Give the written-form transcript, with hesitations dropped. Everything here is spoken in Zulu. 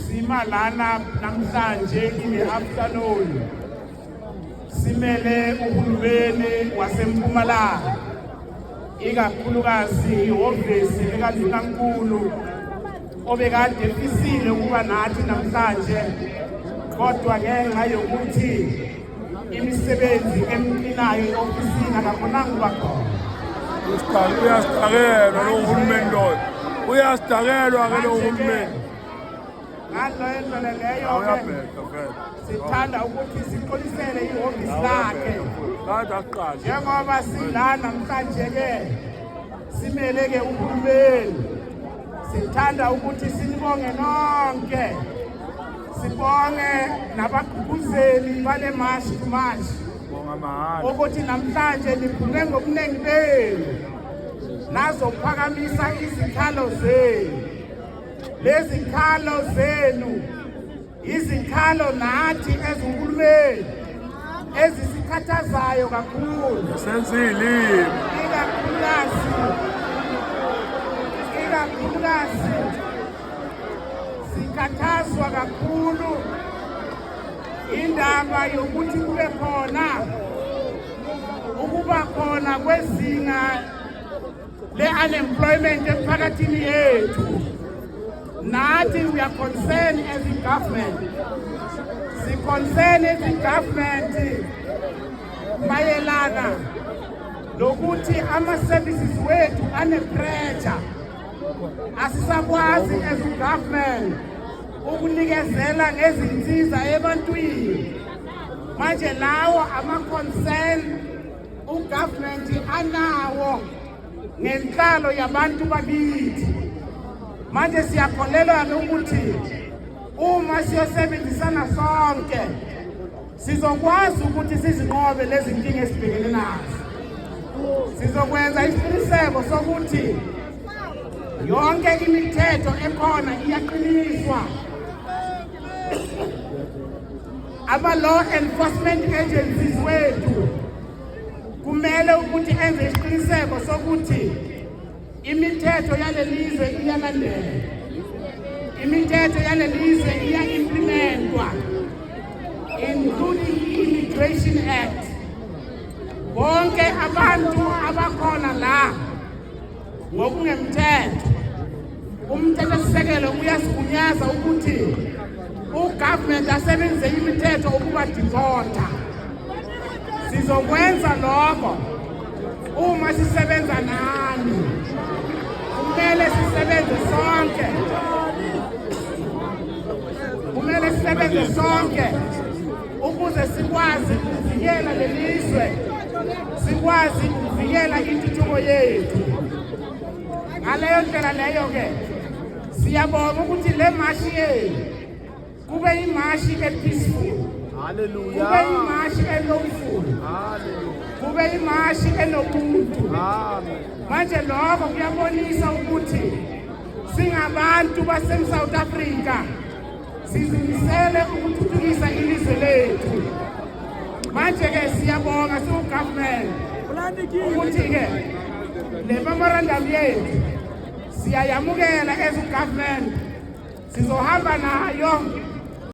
simalana namhlanje in the afternoon simele uhulumeni waseMpumalanga ikakhulukazi ihhovisi likaNdunankulu obekade efisile ukuba nathi namhlanje kodwa ngenxa yokuthi imisebenzi emqinayo e-ofisini akakhonanga ukuba khona. Uyasidakelwa lo uhulumeni loyo. Uyasidakelwa ke lo uhulumeni. Ngaleyo ndlela leyo sithanda ukuthi siqolisele ihhovisi lakhe. Njengoba sila namhlanje-ke simele ke uhulumeni sithanda ukuthi sinibonge nonke sibonge nabagqugquzeli bale march to march ukuthi namhlanje niphume ngobuningi benu nazophakamisa izikhalo zenu. Lezi zikhalo zenu izikhalo nathi ezuhulumeni ezisikhathazayo kakhulu. Senzile ikakhulukazi sikhathazwa kakhulu indaba yokuthi kube khona ukuba khona kwezinga le-unemployment emphakathini yethu. Nathi we are concerned as a government. Si-concern as a government mayelana nokuthi ama-services wethu ane-pressure. Asisakwazi as a government ukunikezela ngezinsiza ebantwini. Manje lawo ama-concern ugovernment anawo ngenhlalo yabantu bakithi. Manje siyakholelwa ukuthi uma siyosebenzisana sonke sizokwazi ukuthi sizinqobe lezi nkinga esibhekene nazo. Sizokwenza isiqiniseko sokuthi yonke imithetho ekhona iyaqiniswa. Ama-law enforcement agencies wethu kumele ukuthi enze isiqiniseko sokuthi imithetho yalelizwe iyalandelwa. Imithetho yalelizwe iya-implementwa including i-Immigration Act. Bonke abantu abakhona la ngokungemthetho umthethosisekelo uyasigunyaza ukuthi ugovernment asebenzise imithetho ukuba deporta. Sizokwenza lokho uma sisebenza nani. Kumele sisebenze sonke. Kumele sisebenze sonke ukuze sikwazi ukuvikela lelizwe, sikwazi ukuvikela intuthuko yethu. Ngaleyo ndlela leyo-ke siyabonga ukuthi le mashi yethu kube imashi e-peaceful, kube imashi e-lawful, kube imashi enobuntu. Manje lokho kuyabonisa ukuthi singabantu base-South Africa sizimisele ukuthuthukisa ilizwe lethu. Manje-ke siyabonga siwugovernment ukuthi-ke le memorandum yethu siyayamukela as ugovernment, sizohamba nayo